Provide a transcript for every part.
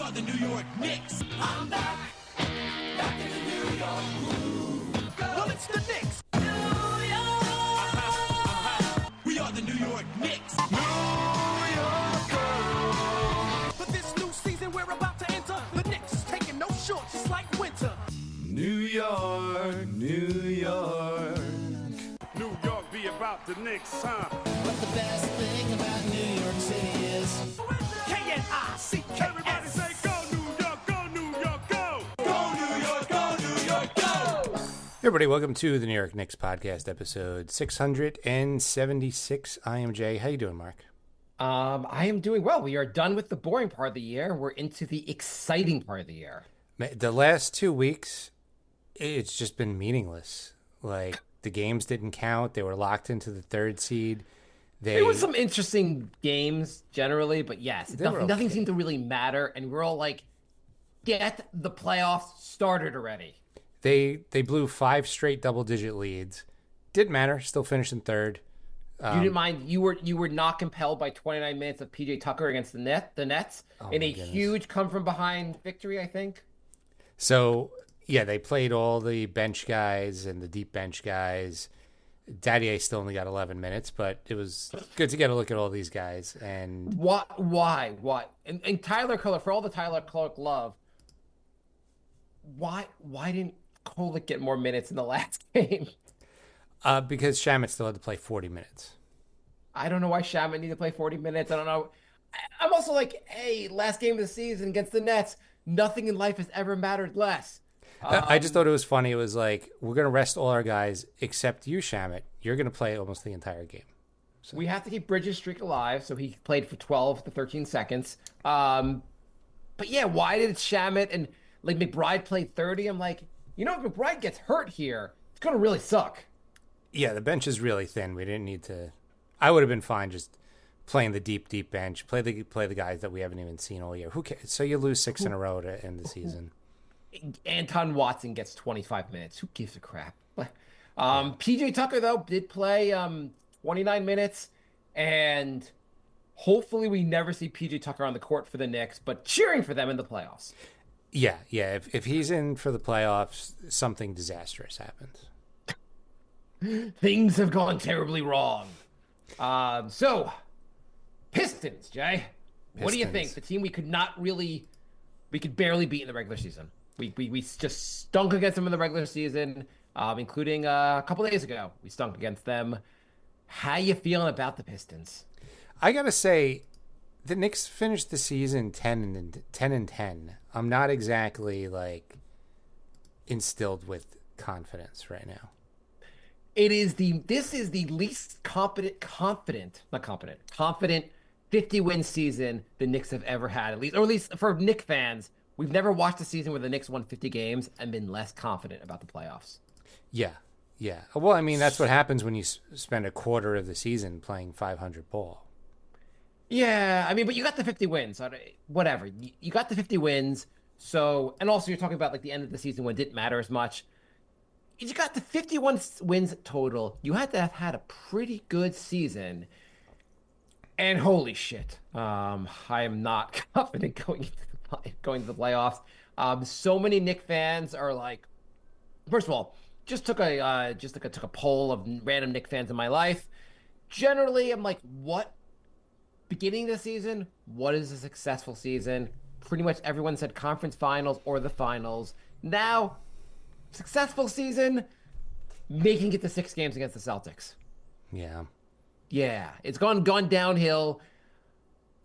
are the New York Knicks. I'm back in the New York groove. Well, it's the Knicks. New York. We are the New York Knicks. New York. For this new season we're about to enter, the Knicks is taking no shorts just like winter. New York, New York. New York be about the Knicks, huh? But the best thing about New York City is K-N-I-C-K-S. Everybody say go New York, go New York, go! Go New York, go New York, go! Hey everybody, welcome to the New York Knicks podcast, episode 676. I am Jay. How you doing, Mark? I am doing well. We are done with the boring part of the year. We're into the exciting part of the year. The last 2 weeks, it's just been meaningless. Like, the games didn't count. They were locked into the third seed. There was some interesting games generally, but yes, nothing okay. seemed to really matter. And we're all like, get the playoffs started already. They blew 5 straight double-digit leads. Didn't matter. Still finished in third. You didn't mind. You were not compelled by 29 minutes of PJ Tucker against the Nets in a huge come-from-behind victory, I think. So, yeah, they played all the bench guys and the deep bench guys. Daddy still only got 11 minutes, but it was good to get a look at all these guys. And why? And Tyler Kolek, for all the Tyler Kolek love, why didn't Kolek get more minutes in the last game? Because Shamet still had to play 40 minutes. I don't know why Shamet needed to play 40 minutes. I don't know. I'm also like, hey, last game of the season against the Nets, nothing in life has ever mattered less. I just thought it was funny. It was like, we're going to rest all our guys except you, Shamet. You're going to play almost the entire game. So. We have to keep Bridges' streak alive, so he played for 12 to 13 seconds. But yeah, why did Shamet and like McBride play 30? I'm like, if McBride gets hurt here, it's going to really suck. Yeah, the bench is really thin. We didn't need to. I would have been fine just playing the deep bench. Play the guys that we haven't even seen all year. Who cares? So you lose 6 in a row to end the season. Anton Watson gets 25 minutes. Who gives a crap? PJ Tucker, though, did play 29 minutes, and hopefully we never see PJ Tucker on the court for the Knicks, but cheering for them in the playoffs. Yeah. If he's in for the playoffs, something disastrous happens. Things have gone terribly wrong. So, Pistons, Jay. What do you think? The team we could barely beat in the regular season. We just stunk against them in the regular season, including a couple days ago. We stunk against them. How you feeling about the Pistons? I gotta say, the Knicks finished the season 10-10. I'm not exactly like instilled with confidence right now. This is the least confident 50-win season the Knicks have ever had, at least for Knicks fans. We've never watched a season where the Knicks won 50 games and been less confident about the playoffs. Yeah. Well, I mean, that's what happens when you spend a quarter of the season playing 500 ball. Yeah, I mean, but you got the 50 wins. Whatever. You got the 50 wins. So, and also you're talking about like the end of the season when it didn't matter as much. You got the 51 wins total. You had to have had a pretty good season. And holy shit, I am not confident going to the playoffs. So many Knicks fans are like, first of all, took a poll of random Knicks fans in my life. Generally, I'm like, what? Beginning of the season, what is a successful season? Pretty much everyone said conference finals or the finals. Now, successful season, making it to 6 games against the Celtics. Yeah, it's gone downhill.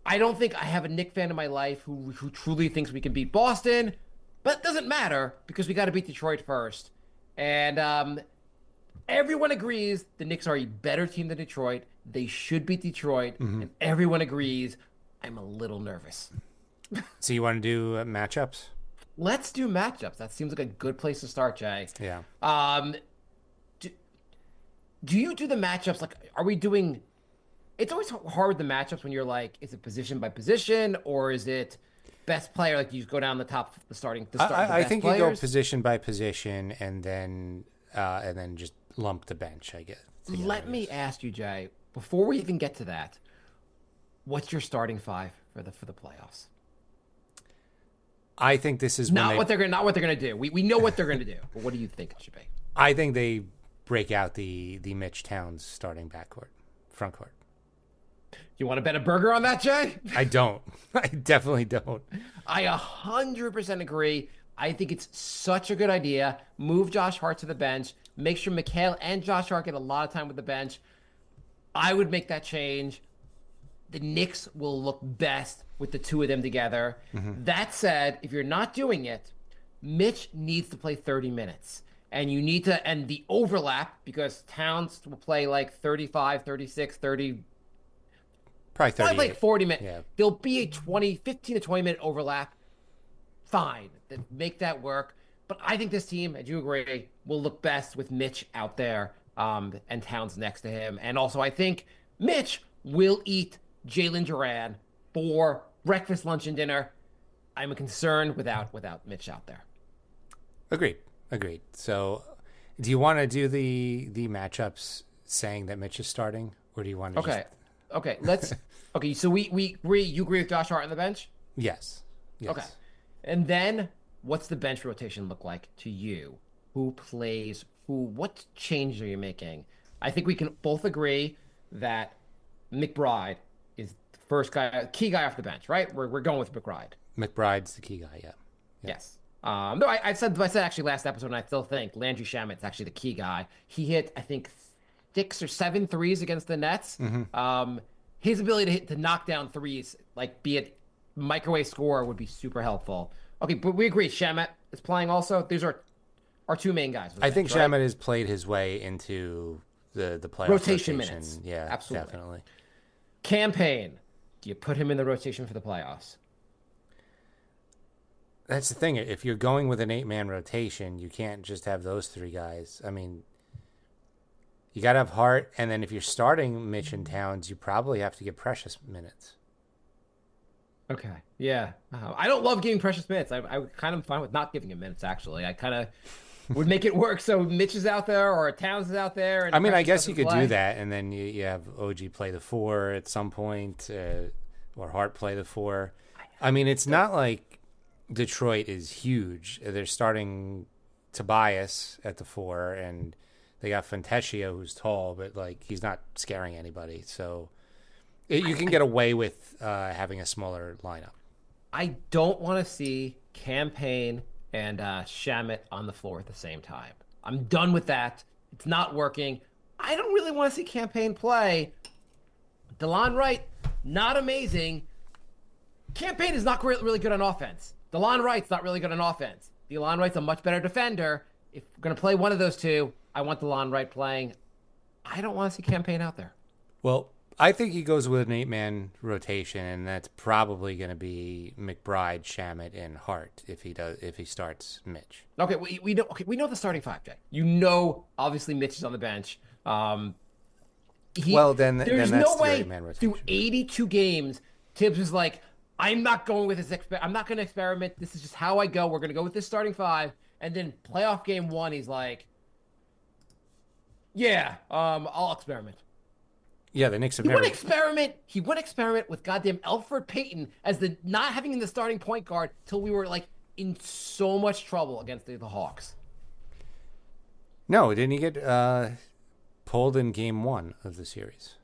I don't think I have a Knicks fan in my life who truly thinks we can beat Boston, but it doesn't matter because we got to beat Detroit first. And everyone agrees the Knicks are a better team than Detroit. They should beat Detroit, and everyone agrees I'm a little nervous. So you want to do matchups? Let's do matchups. That seems like a good place to start, Jay. Yeah. Do you do the matchups? Like, are we doing? It's always hard with the matchups when you're like, is it position by position or is it best player? Like you just go down the top, I think players? you go position by position and then just lump the bench. I guess. Let me ask you, Jay. Before we even get to that, what's your starting 5 for the playoffs? I think this is Not what they're gonna do. We know what they're gonna do. But what do you think it should be? I think they break out the Mitch Towns starting front court. You want to bet a burger on that, Jay? I don't. I definitely don't. I 100% agree. I think it's such a good idea. Move Josh Hart to the bench. Make sure Mikal and Josh Hart get a lot of time with the bench. I would make that change. The Knicks will look best with the two of them together. That said, if you're not doing it, Mitch needs to play 30 minutes. And you need to end the overlap because Towns will play like 35, 36, 30. Probably 30. Like 40 minutes. Yeah. There'll be a 15 to 20 minute overlap. Fine. Then make that work. But I think this team, as you agree, will look best with Mitch out there and Towns next to him. And also, I think Mitch will eat Jalen Duran for breakfast, lunch, and dinner. I'm concerned without Mitch out there. Agreed. So, do you want to do the matchups saying that Mitch is starting, or do you want to? Okay. Let's. Okay. So we agree. You agree with Josh Hart on the bench? Yes. Okay. And then, what's the bench rotation look like to you? Who plays who? What change are you making? I think we can both agree that McBride is the first guy, key guy off the bench, right? We're going with McBride. McBride's the key guy. Yeah. Yes. No, I said actually last episode, and I still think Landry Shamet's actually the key guy. He hit, I think, 6 or 7 threes against the Nets. His ability to knock down threes, like be it microwave score, would be super helpful. Okay, but we agree Shamet is playing also. These are our two main guys. I think Shamet has played his way into the playoff rotation minutes. Yeah, absolutely. Definitely. Campaign. Do you put him in the rotation for the playoffs? That's the thing. If you're going with an 8-man rotation, you can't just have those 3 guys. I mean, you got to have Hart, and then if you're starting Mitch and Towns, you probably have to get Precious minutes. Okay. Yeah. I don't love giving Precious minutes. I kind of fine with not giving him minutes, actually. I kind of would make it work so Mitch is out there or Towns is out there. And I mean, I Precious guess you could doesn't play. do that, and then you have OG play the 4 at some point, or Hart play the 4. I mean, it's not like Detroit is huge. They're starting Tobias at the 4, and they got Fontecchio, who's tall, but like he's not scaring anybody. So you can get away with having a smaller lineup. I don't want to see Campaign and Shamet on the floor at the same time. I'm done with that. It's not working. I don't really want to see Campaign play. DeLon Wright, not amazing. Campaign is not really good on offense. DeLon Wright's not really good on offense. DeLon Wright's a much better defender. If we're going to play one of those two, I want DeLon Wright playing. I don't want to see Campaign out there. Well, I think he goes with an 8-man rotation, and that's probably going to be McBride, Shamet, and Hart if he starts Mitch. Okay, we know the starting 5, Jay. You know, obviously Mitch is on the bench. Then there's that's no the way 8-man rotation. through 82 games, Tibbs was like, I'm not going with this. I'm not going to experiment. This is just how I go. We're going to go with this starting 5, and then playoff game 1, he's like, yeah, I'll experiment. Yeah, the Knicks have He never. would experiment with goddamn Elfrid Payton as the not having in the starting point guard till we were like in so much trouble against the Hawks. No, didn't he get pulled in game 1 of the series?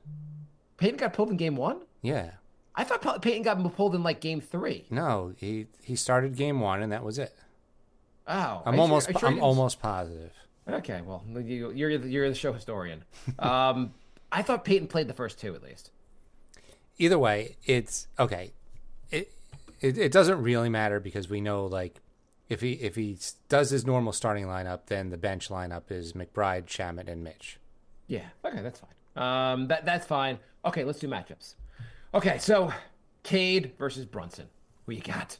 Payton got pulled in game 1? Yeah. I thought Payton got pulled in like game 3. No, he started game 1 and that was it. Oh, I'm almost positive. Okay, well, you're the show historian. I thought Payton played the first 2 at least. Either way, it's okay. It doesn't really matter because we know like if he does his normal starting lineup, then the bench lineup is McBride, Shamet, and Mitch. Yeah. Okay, that's fine. That's fine. Okay, let's do matchups. Okay, so Cade versus Brunson. Who you got?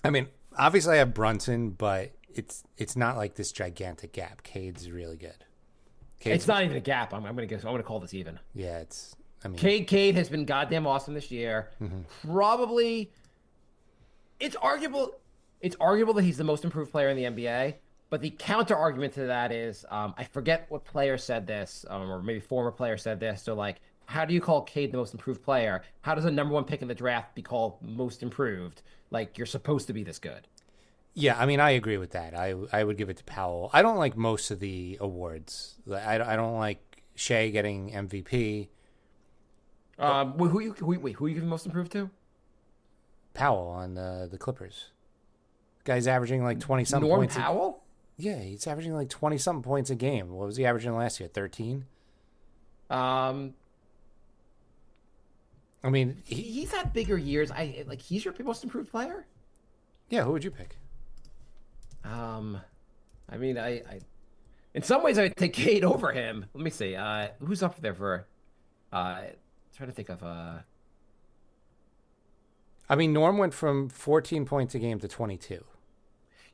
I mean, obviously I have Brunson, but it's not like this gigantic gap. Cade's really good. It's not even a gap. I'm gonna call this even. Yeah, Cade has been goddamn awesome this year. Mm-hmm. Probably, it's arguable that he's the most improved player in the NBA. But the counter argument to that is, I forget what player said this, or maybe former player said this. So like, how do you call Cade the most improved player? How does a number one pick in the draft be called most improved? Like you're supposed to be this good. Yeah, I mean, I agree with that. I would give it to Powell. I don't like most of the awards. I don't like Shea getting MVP. Who you giving most improved to? Powell on the Clippers. Guy's averaging like 20-something Norm points. Powell? Yeah, he's averaging like 20-something points a game. What was he averaging last year? 13? Um, I mean, he's had bigger years. He's your most improved player. yeah, who would you pick? I mean, in some ways I would take Cade over him. Let me see. Who's up there for? Trying to think of. I mean, Norm went from 14 points a game to 22.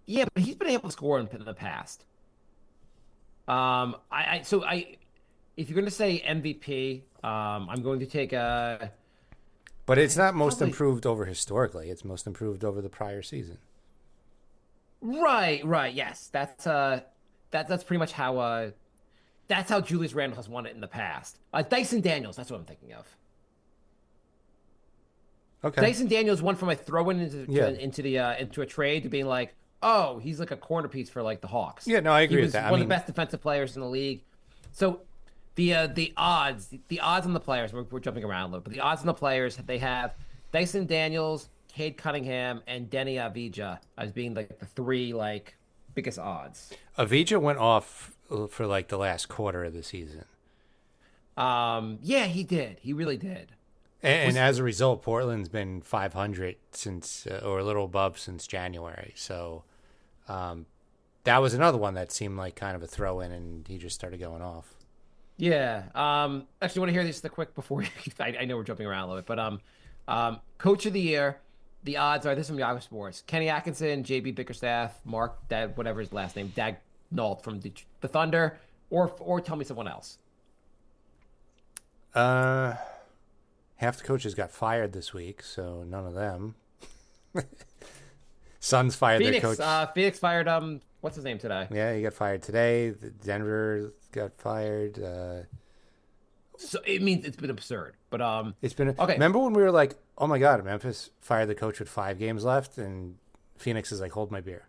Yeah, but he's been able to score in the past. If you're going to say MVP, I'm going to take But it's not most probably- improved over historically. It's most improved over the prior season. Right. Yes, that's pretty much how that's how Julius Randle has won it in the past. Dyson Daniels, that's what I'm thinking of. Okay. Dyson Daniels went from like throwing Yeah. into a trade to being like, oh, he's like a corner piece for like the Hawks. Yeah, no, I agree He with was that. one of the best defensive players in the league. So the odds on the players, we're jumping around a little, but the odds on the players, they have Dyson Daniels, Cade Cunningham, and Denny Avdija as being like the three like biggest odds. Avdija went off for like the last quarter of the season. Yeah, he did. He really did. And as a result, Portland's been 500 since, or a little above since January. So that was another one that seemed like kind of a throw in, and he just started going off. Yeah. Actually, want to hear this the quick before I know we're jumping around a little bit, but Coach of the Year, the odds are this is from Yahoo Sports: Kenny Atkinson, JB Bickerstaff, Mark whatever his last name, Daignault from the Thunder, or tell me someone else. Half the coaches got fired this week, so none of them. Suns fired their coach. Phoenix fired what's his name today? Yeah, he got fired today. Denver got fired. So it means it's been absurd. But It's been okay. Remember when we were like, "Oh my God, Memphis fired the coach with 5 games left," and Phoenix is like, "Hold my beer."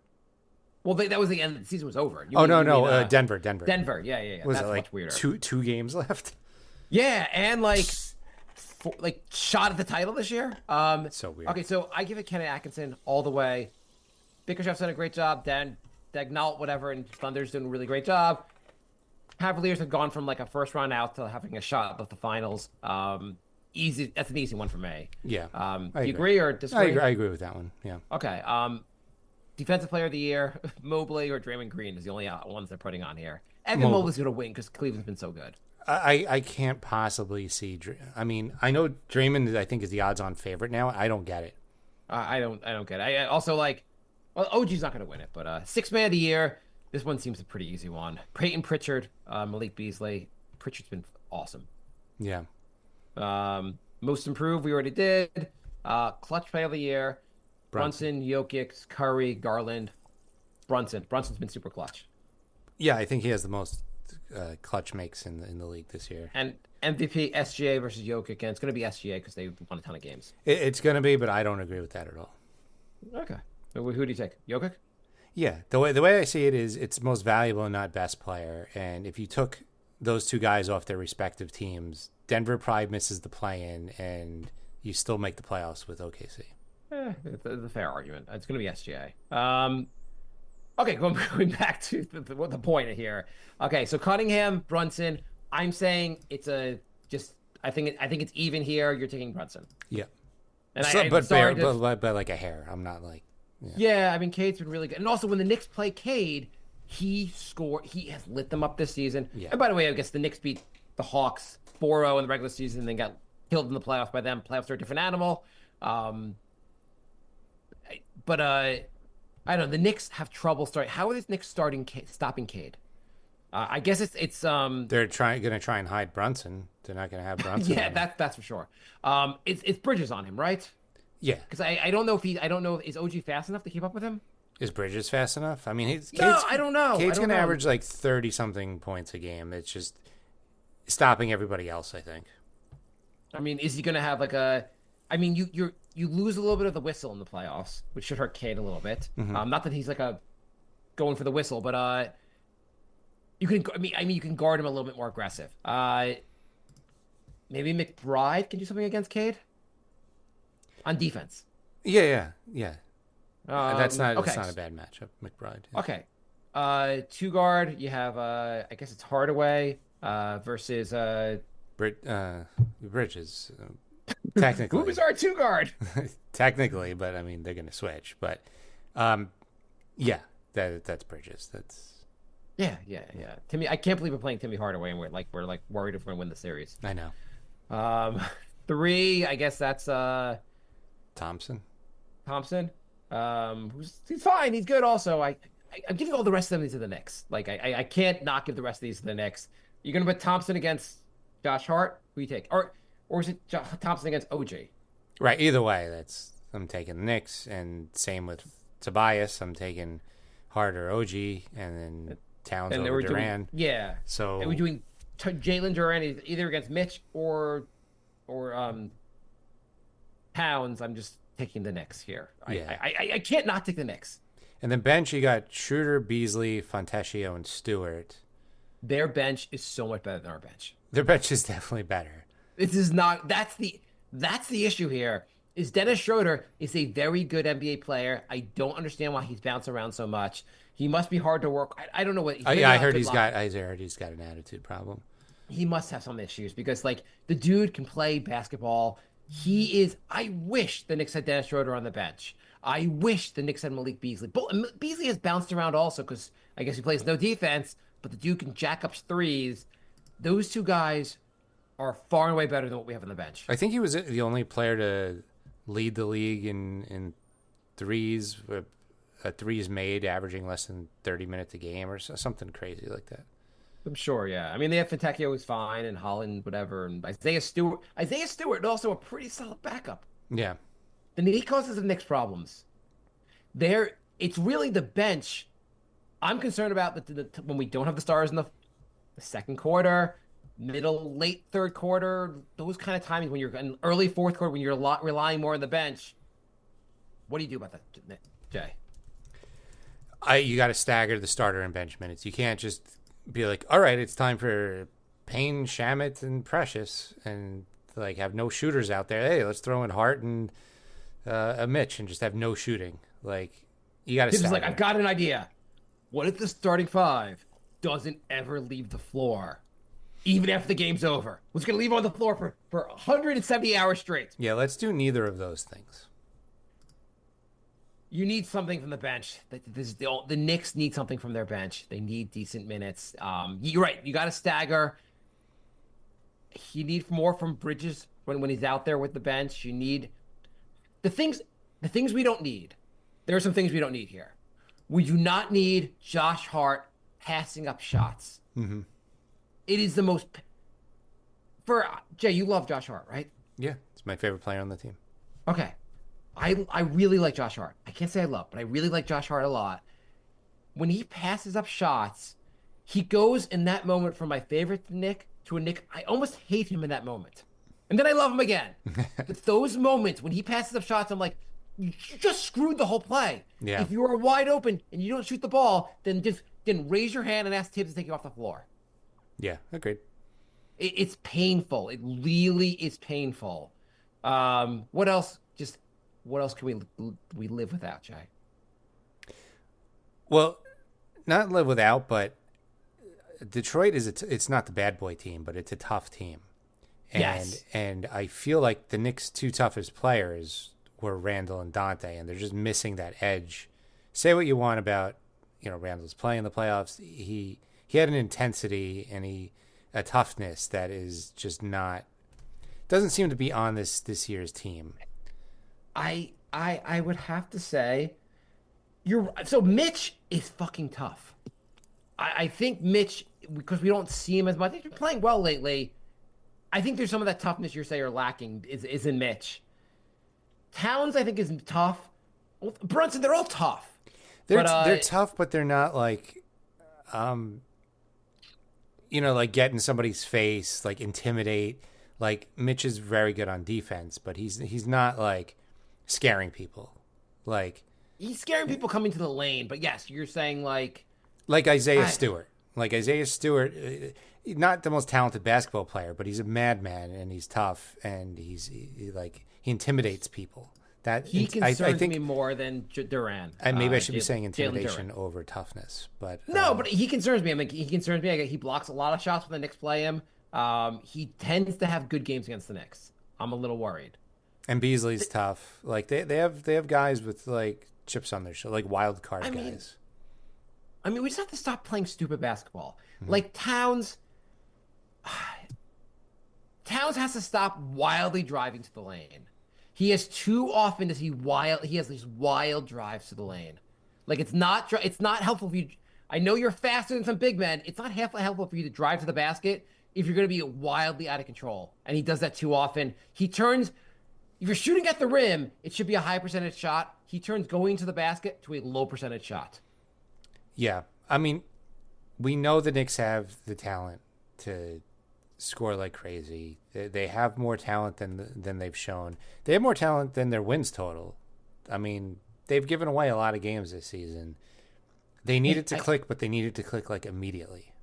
Well, that was the end. The season was over. Denver. Denver. Yeah. Was That's it like much weirder. two games left? Yeah, and like shot at the title this year. So weird. Okay, so I give it Kenny Atkinson all the way. Bickerstaff's done a great job. Daignault, whatever, and Thunder's doing a really great job. Cavaliers have gone from like a first round out to having a shot at the finals. Easy. That's an easy one for me. Yeah. Do you agree or disagree? I agree with that one. Yeah. Okay. Defensive Player of the Year, Mobley or Draymond Green is the only ones they're putting on here. Evan Mobley's going to win because Cleveland's been so good. I can't possibly see. I mean, I know Draymond, I think, is the odds-on favorite now. I don't get it. I don't get it. I also like. Well, OG's not going to win it, but Sixth Man of the Year. This one seems a pretty easy one. Peyton Pritchard, Malik Beasley. Pritchard's been awesome. Yeah. Most improved, we already did. Clutch Player of the Year. Brunson, Jokic, Curry, Garland. Brunson's been super clutch. Yeah, I think he has the most clutch makes in the league this year. And MVP, SGA versus Jokic, and it's going to be SGA because they won a ton of games. It's going to be, but I don't agree with that at all. Okay. Who do you take? Jokic? Yeah, the way I see it is it's most valuable and not best player. And if you took those two guys off their respective teams, Denver probably misses the play-in, and you still make the playoffs with OKC. It's a fair argument. It's going to be SGA. Okay, going back to the point here. Okay, so Cunningham, Brunson. I'm saying it's I think it's even here. You're taking Brunson. Yeah, And but like a hair. I'm not like. Yeah, I mean, Cade's been really good. And also, when the Knicks play Cade, he has lit them up this season. Yeah. And by the way, I guess the Knicks beat the Hawks 4-0 in the regular season and then got killed in the playoffs by them. Playoffs are a different animal. But I don't know. The Knicks have trouble starting. How are the Knicks stopping Cade? I guess it's They're going to try and hide Brunson. They're not going to have Brunson. yeah, that's for sure. It's Bridges on him, right? Yeah. Because I don't know is OG fast enough to keep up with him? Is Bridges fast enough? I mean, I don't know. Cade's going to average like 30-something points a game. It's just stopping everybody else, I think. I mean, is he going to have like a? I mean, you lose a little bit of the whistle in the playoffs, which should hurt Cade a little bit. Not that he's like a going for the whistle, but you can. I mean, you can guard him a little bit more aggressive. Maybe McBride can do something against Cade on defense. Yeah. That's not okay. that's not a bad matchup, McBride. Okay. Two guard, you have I guess it's Hardaway versus Bridges, technically. who is our two guard? Technically, but I mean they're going to switch. But yeah, that's Bridges. That's Yeah. Timmy, I can't believe we're playing Timmy Hardaway and we're worried if we're gonna win the series. I know. Three, I guess that's Thompson. He's fine, he's good also. I'm giving all the rest of them to the Knicks. Like I can't not give the rest of these to the Knicks. You're gonna put Thompson against Josh Hart? Who you take? Or is it Thompson against OG? Right. Either way, I'm taking the Knicks, and same with Tobias. I'm taking Hart or OG, and then Towns over Duran. Yeah. So and we're doing Jalen Duran either against Mitch or Towns. I'm just taking the Knicks here. Yeah. I can't not take the Knicks. And then bench, you got Schroeder, Beasley, Fontecchio, and Stewart. Their bench is so much better than our bench. Their bench is definitely better. This is not. That's the issue here. Is Dennis Schroeder is a very good NBA player. I don't understand why he's bouncing around so much. He must be hard to work. I don't know what. I heard he's got an attitude problem. He must have some issues because like the dude can play basketball. He is. I wish the Knicks had Dennis Schroeder on the bench. I wish the Knicks had Malik Beasley. But Beasley has bounced around also because I guess he plays no defense, but the dude can jack up threes. Those two guys are far and away better than what we have on the bench. I think he was the only player to lead the league in threes, threes made, averaging less than 30 minutes a game or something crazy like that. I'm sure, yeah. I mean, they have Fontecchio was fine, and Holland, whatever, and Isaiah Stewart. Isaiah Stewart, also a pretty solid backup. Yeah. And he causes the Knicks problems. It's really the bench. I'm concerned about when we don't have the stars in the second quarter, middle, late third quarter, those kind of timings when you're in early fourth quarter, when you're relying more on the bench. What do you do about that, Jay? You got to stagger the starter and bench minutes. You can't just be like, all right, it's time for Payne, Shamet, and Precious, and like have no shooters out there. Hey, let's throw in Hart and a Mitch and just have no shooting. Like, you got to stagger. It's like, I've got an idea. What if the starting five doesn't ever leave the floor, even after the game's over? Who's going to leave on the floor for 170 hours straight? Yeah, let's do neither of those things. You need something from the bench. The Knicks need something from their bench. They need decent minutes. You're right. You got to stagger. You need more from Bridges when he's out there with the bench. You need the things we don't need. There are some things we don't need here. We do not need Josh Hart passing up shots. Mm-hmm. It is the most. For Jay, you love Josh Hart, right? Yeah, it's my favorite player on the team. Okay. I really like Josh Hart. I can't say I love, but I really like Josh Hart a lot. When he passes up shots, he goes in that moment from my favorite Nick to a Nick. I almost hate him in that moment. And then I love him again. But those moments when he passes up shots, I'm like, you just screwed the whole play. Yeah. If you are wide open and you don't shoot the ball, then raise your hand and ask Tibbs to take you off the floor. Yeah, agreed. It's painful. It really is painful. What else? What else can we live without, Jay? Well, not live without, but Detroit it's not the bad boy team, but it's a tough team. Yes. And I feel like the Knicks' two toughest players were Randall and Dante, and they're just missing that edge. Say what you want about, Randall's play in the playoffs. He had an intensity and a toughness that is just doesn't seem to be on this year's team. I would have to say so Mitch is fucking tough. I think Mitch, because we don't see him as much, he's been playing well lately. I think there's some of that toughness you're saying are lacking is in Mitch. Towns, I think, is tough. Brunson, they're all tough. They're tough, but they're not like like get in somebody's face, like intimidate. Like Mitch is very good on defense, but he's not like scaring people. Like He's scaring people coming to the lane, but yes, you're saying like Isaiah Stewart. Like Isaiah Stewart, not the most talented basketball player, but he's a madman and he's tough and he intimidates people. That he concerns I think me more than Duran. And maybe I should be saying Jalen intimidation Duren. over toughness, but No, but he concerns me. I mean, he concerns me. He blocks a lot of shots when the Knicks play him. He tends to have good games against the Knicks. I'm a little worried. And Beasley's tough. Like they have guys with like chips on their shoulder, like wild card guys. I mean, we just have to stop playing stupid basketball. Like Towns has to stop wildly driving to the lane. He has too often he has these wild drives to the lane. Like it's not helpful for you. I know you're faster than some big men. It's not helpful for you to drive to the basket if you're going to be wildly out of control. And he does that too often. If you're shooting at the rim, it should be a high percentage shot. He turns going to the basket to a low percentage shot. Yeah, I mean, we know the Knicks have the talent to score like crazy. They have more talent than they've shown. They have more talent than their wins total. I mean, they've given away a lot of games this season. They needed to click, but they needed to click like immediately.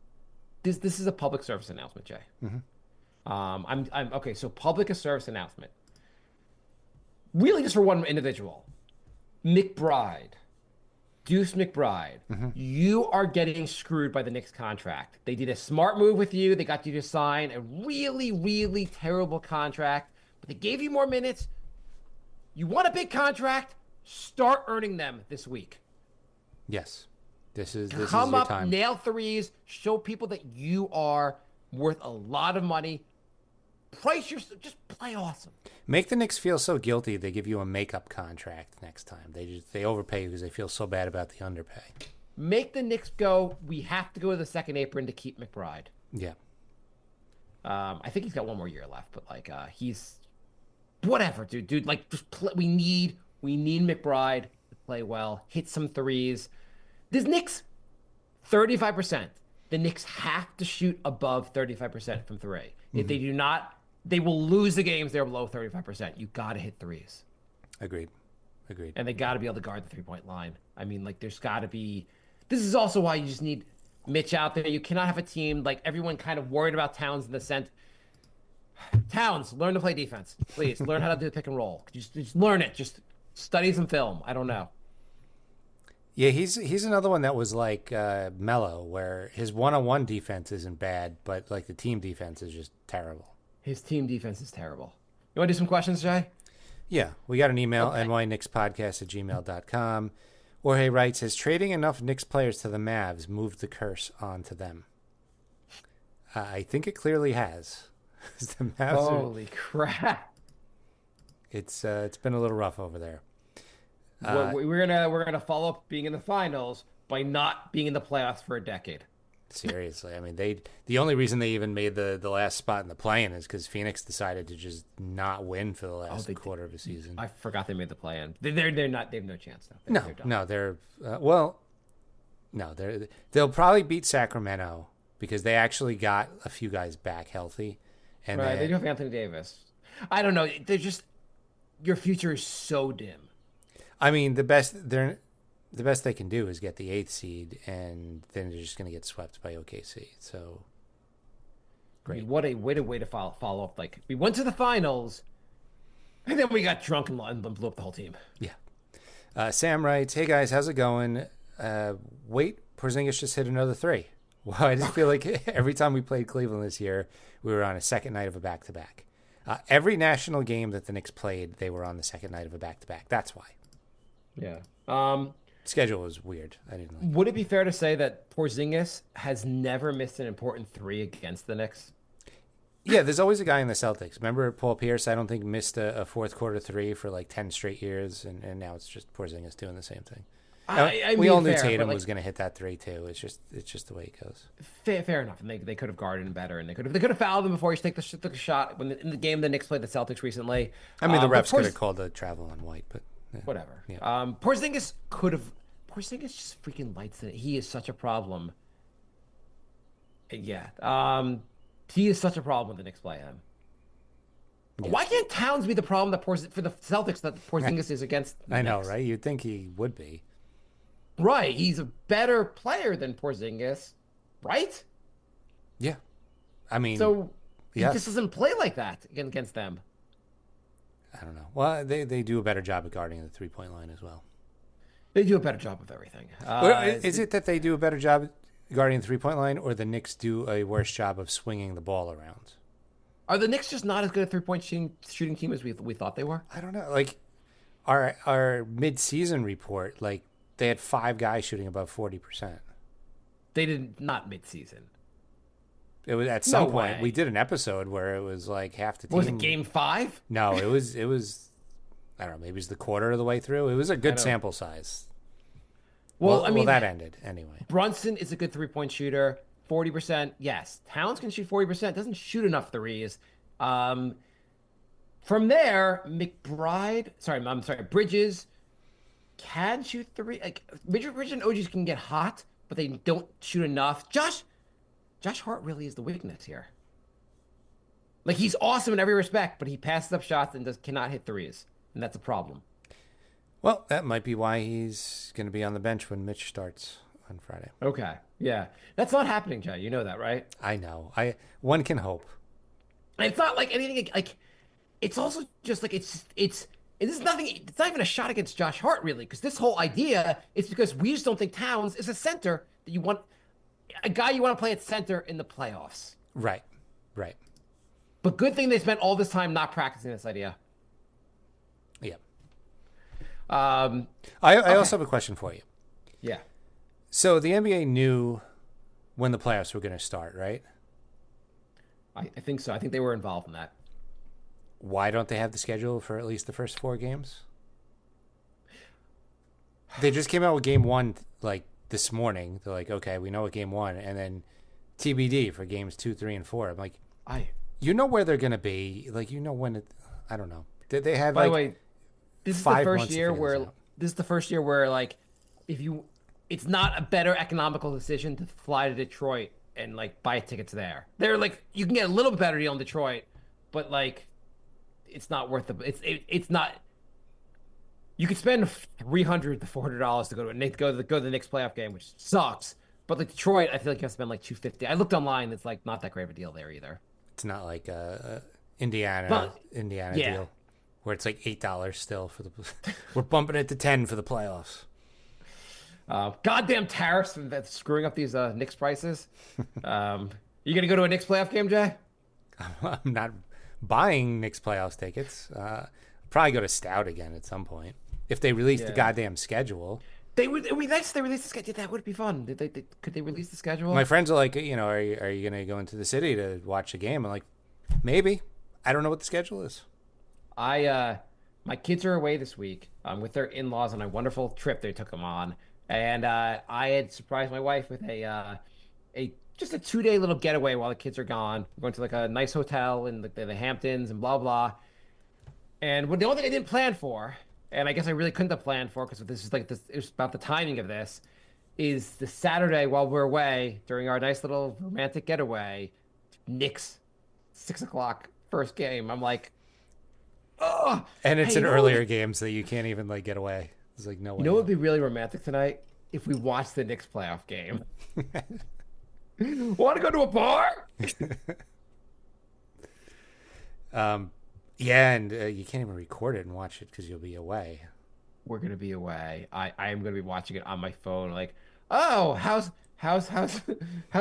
This is a public service announcement, Jay. I'm okay. So public service announcement. Really, just for one individual, McBride. Deuce McBride, you are getting screwed by the Knicks contract. They did a smart move with you. They got you to sign a really, really terrible contract, but they gave you more minutes. You want a big contract? Start earning them this week. Yes, this is Come your up, time. nail threes, show people that you are worth a lot of money. Just play awesome. Make the Knicks feel so guilty they give you a makeup contract next time. They overpay you because they feel so bad about the underpay. Make the Knicks go, we have to go to the second apron to keep McBride. Yeah. I think he's got one more year left, but like he's whatever, dude. Like just play, we need McBride to play well, hit some threes. This Knicks 35%. The Knicks have to shoot above 35% from three. If they do not, they will lose the games they're below 35%. You got to hit threes. Agreed. And they got to be able to guard the 3-point line. I mean, like, there's got to be. This is also why you just need Mitch out there. You cannot have a team like everyone kind of worried about Towns in the sense. Towns, learn to play defense, please. Learn how to do the pick and roll. Just learn it. Just study some film. I don't know. Yeah, he's another one that was like Melo, where his one-on-one defense isn't bad, but like the team defense is just terrible. His team defense is terrible. You want to do some questions, Jay? Yeah, we got an email, Okay. nyknickspodcast@gmail.com. Jorge writes, has trading enough Knicks players to the Mavs moved the curse onto them? I think it clearly has. The Mavs Holy crap. it's been a little rough over there. We're gonna follow up being in the finals by not being in the playoffs for a decade. Seriously, I mean, the only reason they even made the last spot in the play-in is because Phoenix decided to just not win for the last quarter of the season. I forgot they made the play-in. They're not. They have no chance now. They're done. No, they're they'll probably beat Sacramento because they actually got a few guys back healthy, and Right, they do have Anthony Davis. I don't know. They're just your future is so dim. I mean, the best they can do is get the 8th seed, and then they're just going to get swept by OKC. So, great. I mean, what a way to follow up. Like we went to the finals, and then we got drunk and blew up the whole team. Yeah. Sam writes, "Hey guys, how's it going? Wait, Porzingis just hit another 3. Wow, I just feel like every time we played Cleveland this year, we were on a second night of a back-to-back. Every national game that the Knicks played, they were on the second night of a back-to-back. That's why. Yeah. Schedule was weird. I didn't like it. Would it be fair to say that Porzingis has never missed an important 3 against the Knicks? Yeah, there's always a guy in the Celtics. Remember Paul Pierce, I don't think, missed a fourth quarter 3 for like 10 straight years, and now it's just Porzingis doing the same thing. We all knew Tatum was going to hit that 3 too. It's just the way it goes. Fair enough, and they could have guarded him better, and they could have fouled him before he took the shot. When in the game the Knicks played the Celtics recently, I mean, the refs could have called a travel on White, but yeah. Whatever. Yeah. Porzingis just freaking lights it. He is such a problem. Yeah. He is such a problem when the Knicks play him. Why can't Towns be the problem that for the Celtics that Porzingis is against? The I know, Knicks? right? You'd think he would be. Right, he's a better player than Porzingis, right? Yeah. I mean, So he yes. just doesn't play like that against them. I don't know. Well, they do a better job of guarding the 3-point line as well. They do a better job of everything. Is it that they do a better job guarding the 3-point line, or the Knicks do a worse job of swinging the ball around? Are the Knicks just not as good a 3-point shooting team as we thought they were? I don't know. Like our mid-season report, like they had 5 guys shooting above 40%. They did not midseason. It was at some No point way. we did an episode where it was like half the team. What was it, Game 5? No, it was. I don't know. Maybe it was the quarter of the way through. It was a good know. sample size. Well, I mean, that ended anyway. Brunson is a good 3-point shooter. 40%, yes. Towns can shoot 40%. Doesn't shoot enough threes. From there, Bridges can shoot three. Like Bridges and OGs can get hot, but they don't shoot enough. Josh Hart really is the weakness here. Like he's awesome in every respect, but he passes up shots and cannot hit threes, and that's a problem. Well, that might be why he's going to be on the bench when Mitch starts on Friday. Okay, yeah, that's not happening, Jay. You know that, right? I know. One can hope. And it's not like anything. Like it's also just like it's nothing. It's not even a shot against Josh Hart, really, because this whole idea is because we just don't think Towns is a center that you want, a guy you want to play at center in the playoffs. Right. But good thing they spent all this time not practicing this idea. Yeah. Um, I also have a question for you. yeah. So the NBA knew when the playoffs were going to start, right? I think so. I think they were involved in that. Why don't they have the schedule for at least the first 4 games? They just came out with game 1 like this morning. They're like, okay, we know what game 1, and then TBD for games 2, 3, and 4. I'm like, you know where they're going to be. Like, you know when it. I don't know. Did they have By like? the way, this is the 5 first months to year figure this where out. like it's not a better economical decision to fly to Detroit and like buy tickets there. They're like you can get a little bit better deal in Detroit, but like it's not worth it's not. You could spend $300 to $400 to go to the Knicks playoff game, which sucks. But like Detroit, I feel like you have to spend like $250. I looked online; it's like not that great of a deal there either. It's not like Indiana yeah. deal where it's like $8 still for the. We're bumping it to 10 for the playoffs. Goddamn tariffs that's screwing up these Knicks prices. You gonna go to a Knicks playoff game, Jay? I'm not buying Knicks playoffs tickets. Probably go to Stout again at some point if they release the goddamn schedule. It would be nice if they released the schedule. That would be fun. Could they release the schedule? My friends are like, are you going to go into the city to watch a game? I'm like, maybe. I don't know what the schedule is. My kids are away this week with their in-laws on a wonderful trip they took them on, and I had surprised my wife with just a 2-day little getaway while the kids are gone. We're going to like a nice hotel in the Hamptons and blah blah. And the only thing I didn't plan for, and I guess I really couldn't have planned for because this is like this, it was about the timing of this, is the Saturday while we're away during our nice little romantic getaway, Knicks, 6:00 first game. I'm like, oh. And it's Hey, an you know earlier what- game, so you can't even like get away. It's like no way. You know what would be really romantic tonight? If we watched the Knicks playoff game. Want to go to a bar? Yeah, and you can't even record it and watch it because you'll be away. We're gonna be away. I am gonna be watching it on my phone. Like, oh, how's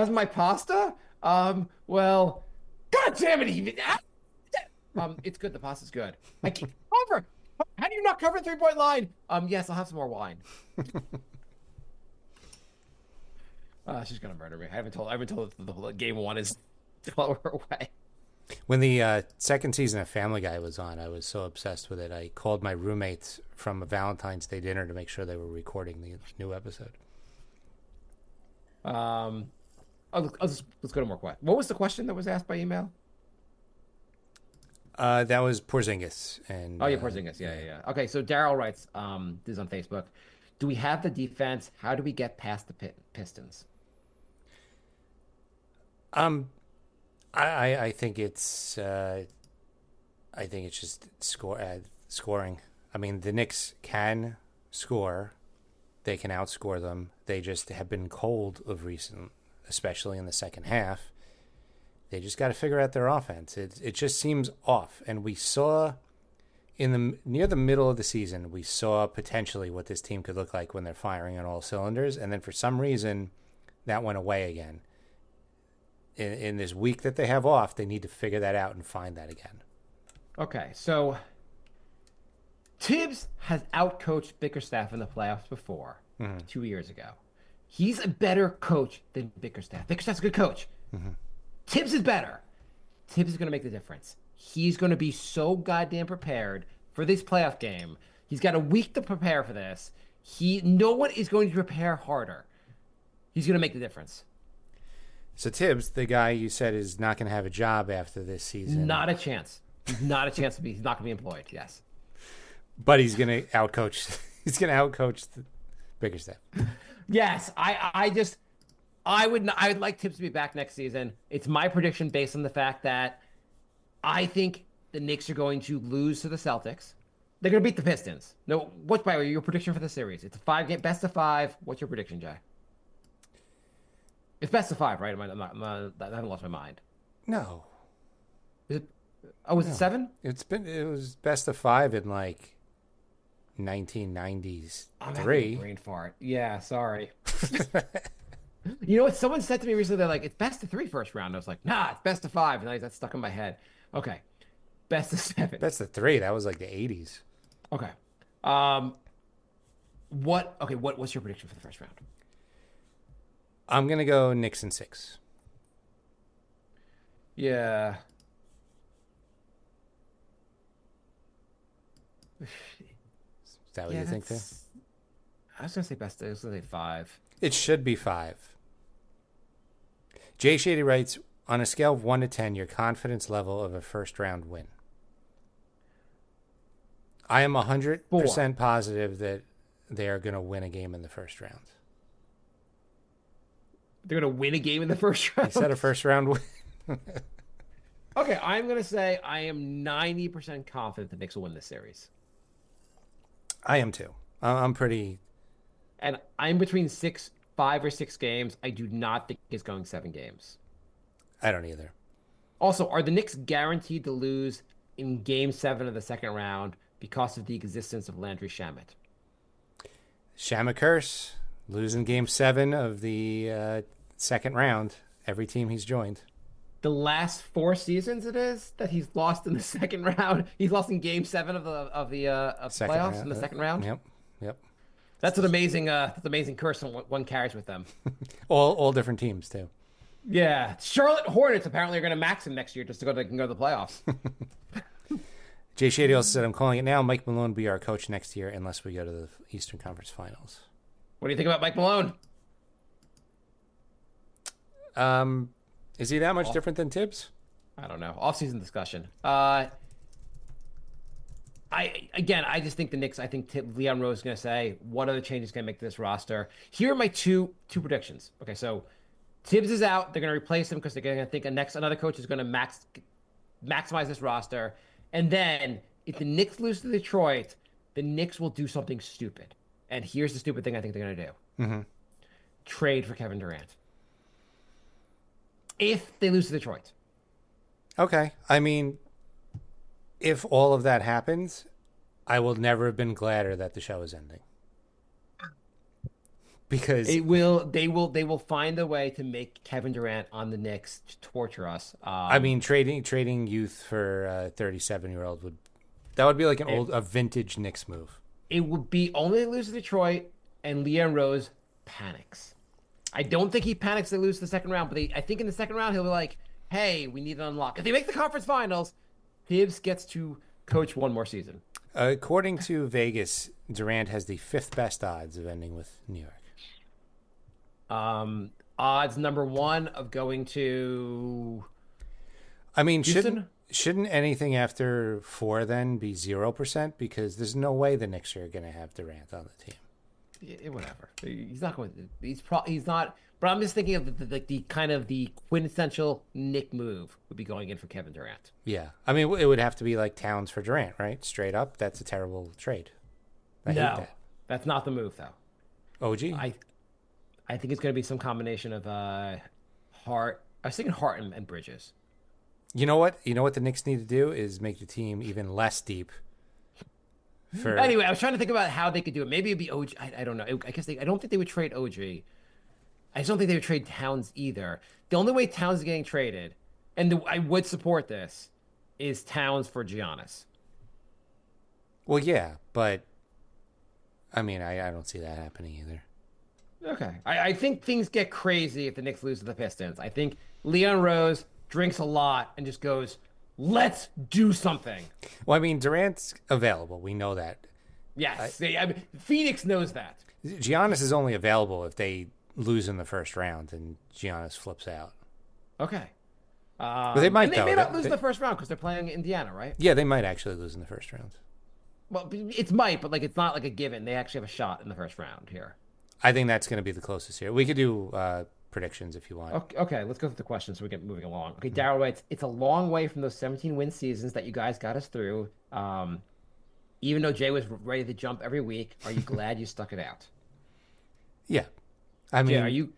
my pasta? Well, God damn it, even. It's good. The pasta's good. I can't cover. How do you not cover the 3-point line? Yes, I'll have some more wine. She's gonna murder me. I haven't told the whole game 1 is while we're away. When the second season of Family Guy was on, I was so obsessed with it. I called my roommates from a Valentine's Day dinner to make sure they were recording the new episode. Let's go to more questions. What was the question that was asked by email? That was Porzingis. And, Oh yeah, Porzingis. Yeah. Okay, so Daryl writes, this is on Facebook. Do we have the defense? How do we get past the Pistons? I think it's I think it's just scoring. I mean, the Knicks can score. They can outscore them. They just have been cold of recent, especially in the second half. They just got to figure out their offense. It just seems off. And we saw near the middle of the season, we saw potentially what this team could look like when they're firing on all cylinders. And then for some reason, that went away again. In this week that they have off, they need to figure that out and find that again. Okay, so Tibbs has outcoached Bickerstaff in the playoffs before, 2 years ago. He's a better coach than Bickerstaff. Bickerstaff's a good coach. Tibbs is better. Tibbs is going to make the difference. He's going to be so goddamn prepared for this playoff game. He's got a week to prepare for this. No one is going to prepare harder. He's going to make the difference. So Tibbs, the guy you said is not going to have a job after this season. Not a chance. Not a chance to be. He's not going to be employed. Yes. But he's going to outcoach. He's going to outcoach the Bickerstaff. Yes. I would like Tibbs to be back next season. It's my prediction based on the fact that I think the Knicks are going to lose to the Celtics. They're going to beat the Pistons. No, what's by the way, your prediction for the series? It's a 5-game best of 5. What's your prediction, Jay? It's best of 5, right? I haven't lost my mind. No. Is it? Oh, was it 7? It was best of 5 in like 1990s. I'm having a brain fart. Yeah, sorry. You know what? Someone said to me recently, they're like, it's best of 3 first round. I was like, nah, it's best of 5. And that's stuck in my head. Okay. Best of 7. Best of 3. That was like the 80s. Okay. What's your prediction for the first round? I'm going to go Knicks in 6. Yeah. Is that what you think too? I was going to say best. I was going to say 5. It should be 5. Jay Shady writes, on a scale of 1 to 10, your confidence level of a first round win. I am 100% positive that they are going to win a game in the first round. They're going to win a game in the first round? He said a first round win. Okay, I'm going to say I am 90% confident the Knicks will win this series. I am too. I'm pretty... And I'm between 5 or 6 games. I do not think it's going 7 games. I don't either. Also, are the Knicks guaranteed to lose in Game 7 of the second round because of the existence of Landry Shamet? Shamet curse, losing Game 7 of the second round. Every team he's joined. The last 4 seasons it is that he's lost in the second round. He's lost in Game 7 of the playoffs round, in the second round. Yep. That's an amazing curse one carries with them. all different teams too. Yeah, Charlotte Hornets apparently are going to max him next year just to go to the playoffs. Jay Shady also said, I'm calling it now. Mike Malone will be our coach next year unless we go to the Eastern Conference Finals. What do you think about Mike Malone? Is he that much different than Tibbs? I don't know. Off-season discussion. I just think the Knicks. I think Leon Rose is going to say, what other changes can I make to this roster? Here are my two predictions. Okay, so Tibbs is out. They're going to replace him because they're going to think another coach is going to maximize this roster. And then if the Knicks lose to Detroit, the Knicks will do something stupid. And here's the stupid thing I think they're going to do. Mm-hmm. Trade for Kevin Durant. If they lose to Detroit. Okay. I mean, if all of that happens, I will never have been gladder that the show is ending. Because they will find a way to make Kevin Durant on the Knicks to torture us. I mean, trading youth for a 37-year-old would be like a vintage Knicks move. It would be only lose to Detroit and Leon Rose panics. I don't think he panics they lose the second round, but I think in the second round he'll be like, "Hey, we need to unlock." If they make the conference finals, Tibbs gets to coach one more season. According to Vegas, Durant has the 5th best odds of ending with New York. Odds number 1 of going to. I mean, Houston? shouldn't anything after 4 then be 0%? Because there's no way the Knicks are going to have Durant on the team. whatever. He's not going. He's not. But I'm just thinking of the kind of the quintessential Nick move would be going in for Kevin Durant. Yeah. I mean, it would have to be like Towns for Durant, right? Straight up. That's a terrible trade. I hate that. That's not the move though. OG? I think it's going to be some combination of Hart. I was thinking Hart and Bridges. You know what? You know what the Knicks need to do is make the team even less deep. Anyway, I was trying to think about how they could do it. Maybe it'd be OG. I don't know. I guess I don't think they would trade OG. I just don't think they would trade Towns either. The only way Towns is getting traded, and I would support this, is Towns for Giannis. Well, yeah, but I mean, I don't see that happening either. Okay. I think things get crazy if the Knicks lose to the Pistons. I think Leon Rose drinks a lot and just goes, let's do something. Well, I mean, Durant's available. We know that. Yes. I mean, Phoenix knows that. Giannis is only available if they lose in the first round and Giannis flips out. Okay. But they might, and they though. may not lose in the first round because they're playing Indiana, right? Yeah, they might actually lose in the first round. Well, it's might, but like it's not like a given. They actually have a shot in the first round here. I think that's going to be the closest here. We could do predictions if you want. Okay, let's go through the questions so we get moving along. Okay, Daryl writes, it's a long way from those 17-win seasons that you guys got us through. Even though Jay was ready to jump every week, are you glad you stuck it out? Yeah. I mean, Jay,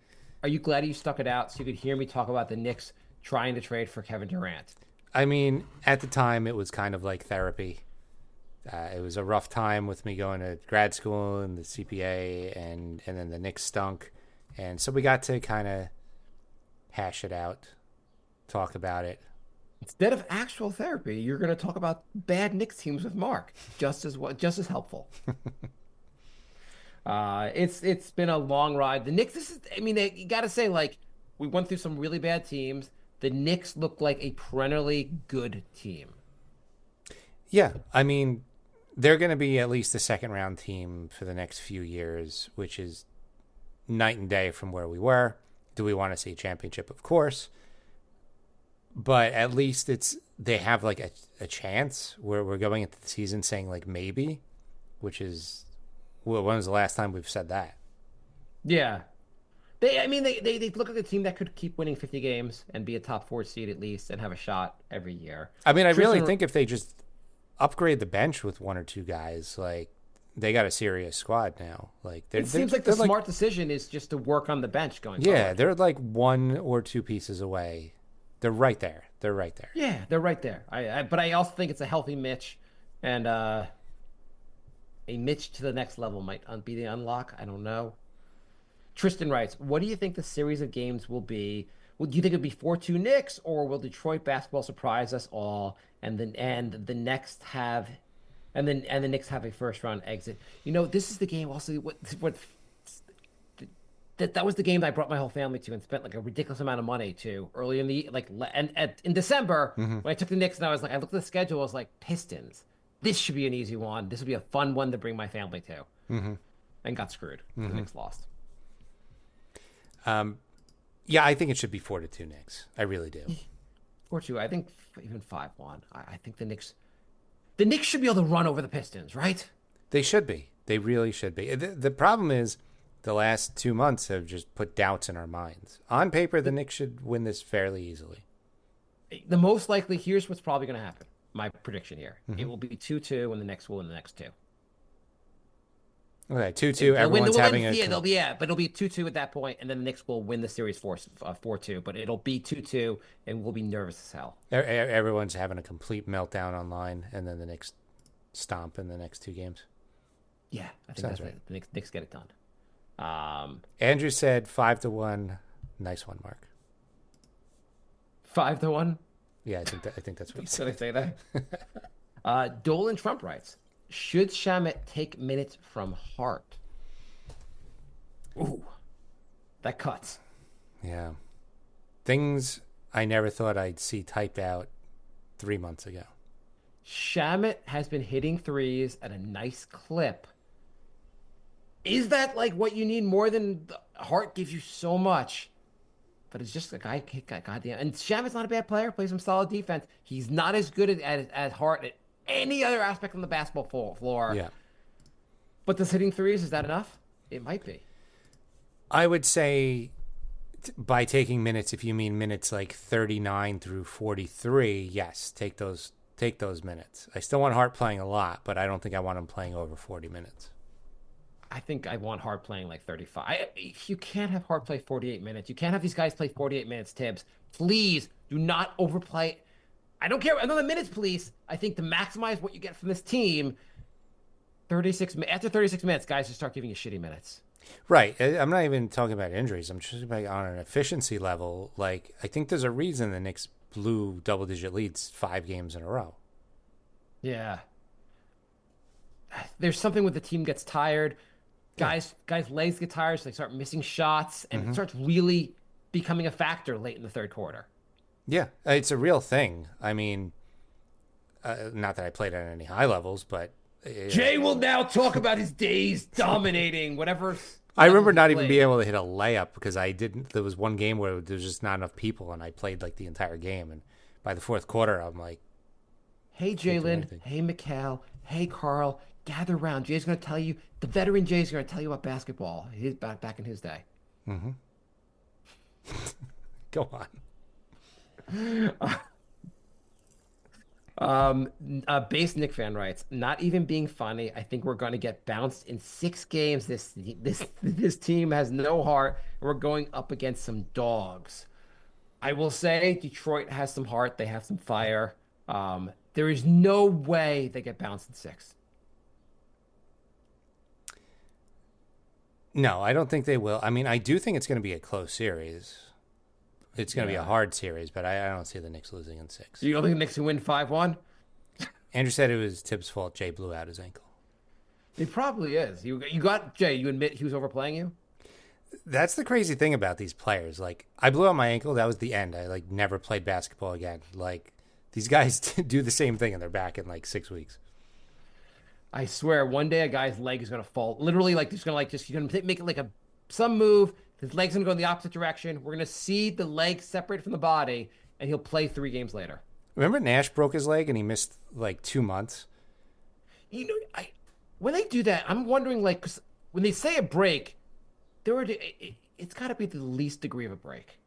are you glad you stuck it out so you could hear me talk about the Knicks trying to trade for Kevin Durant? I mean, at the time, it was kind of like therapy. It was a rough time with me going to grad school and the CPA, and then the Knicks stunk. And so we got to kind of hash it out, talk about it. Instead of actual therapy, you're going to talk about bad Knicks teams with Mark. Just as helpful. It's been a long ride. The Knicks, you got to say, like, we went through some really bad teams. The Knicks look like a perennially good team. Yeah, I mean, they're going to be at least a second-round team for the next few years, which is night and day from where we were. Do we want to see a championship? Of course. But at least they have, like, a chance where we're going into the season saying, like, maybe, which is, when was the last time we've said that? Yeah. They look like a team that could keep winning 50 games and be a top 4 seed at least and have a shot every year. I mean, I really think if they just upgrade the bench with one or two guys, like, they got a serious squad now. Like, it seems like the smart decision is just to work on the bench going forward. Yeah, they're like one or two pieces away. They're right there. Yeah, they're right there. But I also think it's a healthy Mitch, and a Mitch to the next level might be the unlock. I don't know. Tristan writes, what do you think the series of games will be? Do you think it'll be 4-2 Knicks, or will Detroit basketball surprise us all, and the Knicks have a first round exit? You know, this is the game. Also, that was the game that I brought my whole family to and spent like a ridiculous amount of money to early in the in December when I took the Knicks, and I looked at the schedule. I was like, Pistons. This should be an easy one. This would be a fun one to bring my family to, and got screwed. The Knicks lost. Yeah, I think it should be 4-2 Knicks. I really do. 4-2. I think even 5-1. I think the Knicks should be able to run over the Pistons, right? They should be. They really should be. The problem is the last 2 months have just put doubts in our minds. On paper, the Knicks should win this fairly easily. The most likely, here's what's probably going to happen. My prediction here. It will be 2-2, and the Knicks will win the next two. Okay, 2-2. Everyone's having a... but it'll be 2-2 at that point, and then the Knicks will win the series 4-2. But it'll be 2-2, and we'll be nervous as hell. Everyone's having a complete meltdown online, and then the Knicks stomp in the next two games. Yeah, I think that's right. The Knicks get it done. Andrew said 5-1. Nice one, Mark. 5-1? Yeah, I think that's what he said. Did I say that? Dolan Trump writes, should Shamet take minutes from Hart? Ooh, that cuts. Yeah. Things I never thought I'd see typed out 3 months ago. Shamet has been hitting threes at a nice clip. Is that like what you need more than Hart gives you so much? But it's just a guy hit goddamn. And Shamet's not a bad player, plays some solid defense. He's not as good at Hart at any other aspect on the basketball floor. Yeah. But does hitting threes, is that enough? It might be. I would say by taking minutes, if you mean minutes like 39 through 43, yes, take those minutes. I still want Hart playing a lot, but I don't think I want him playing over 40 minutes. I think I want Hart playing like 35. You can't have Hart play 48 minutes. You can't have these guys play 48 minutes, Tibbs. Please do not overplay. I don't care. Another minutes, please. I think to maximize what you get from this team, after 36 minutes, guys just start giving you shitty minutes. Right. I'm not even talking about injuries. I'm just about on an efficiency level. Like, I think there's a reason the Knicks blew double-digit leads 5 games in a row. Yeah. There's something with the team gets tired. Guys' legs get tired, so they start missing shots, and it starts really becoming a factor late in the third quarter. Yeah, it's a real thing. I mean, not that I played at any high levels, but... Jay will now talk about his days dominating whatever. I remember not even being able to hit a layup because I didn't. There was one game where there was just not enough people, and I played like the entire game. And by the fourth quarter, I'm like, "Hey, Jalen. Hey, Mikal. Hey, Carl. Gather around. Jay's going to tell you. The veteran Jay's going to tell you about basketball. He's back in his day." Mm-hmm. Go on. Base Nick fan writes, "Not even being funny. I think we're going to get bounced in 6 games. This team has no heart. And we're going up against some dogs." I will say Detroit has some heart. They have some fire. There is no way they get bounced in 6. No, I don't think they will. I mean, I do think it's going to be a close series. It's going to be a hard series, but I don't see the Knicks losing in 6. You don't think the Knicks can win 5-1? Andrew said it was Tibbs' fault. Jay blew out his ankle. It probably is. You got Jay. You admit he was overplaying you? That's the crazy thing about these players. Like, I blew out my ankle. That was the end. I like never played basketball again. Like, these guys do the same thing and they're back in like 6 weeks. I swear, one day a guy's leg is gonna fall. Literally, like he's gonna make it like some move. His leg's gonna go in the opposite direction. We're gonna see the leg separate from the body, and he'll play 3 games later. Remember Nash broke his leg and he missed like 2 months? You know, when they do that, I'm wondering, like, 'cause when they say a break, it's got to be the least degree of a break.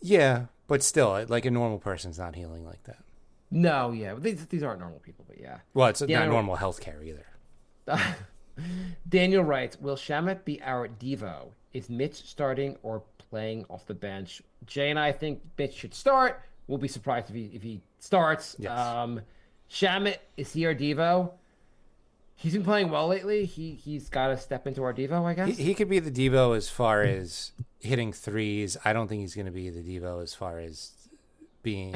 Yeah, but still, like a normal person's not healing like that. No, yeah, these aren't normal people, but yeah. Well, it's not normal healthcare either. Daniel writes, "Will Shamet be our Devo? Is Mitch starting or playing off the bench?" Jay and I think Mitch should start. We'll be surprised if he starts. Yes. Shamet, is he our Devo? He's been playing well lately. He's got to step into our Devo, I guess. He could be the Devo as far as hitting threes. I don't think he's going to be the Devo as far as being.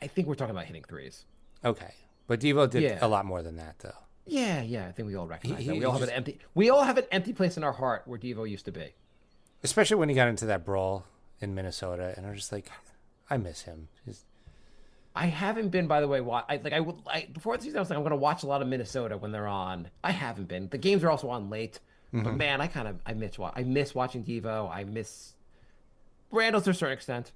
I think we're talking about hitting threes. Okay, but Devo did a lot more than that, though. Yeah. I think we all recognize that. We all have an empty place in our heart where Devo used to be. Especially when he got into that brawl in Minnesota, and I'm just like, I miss him. I haven't been, by the way. Before the season, I was like, I'm going to watch a lot of Minnesota when they're on. I haven't been. The games are also on late, but man, I miss watching Devo. I miss Randall to a certain extent.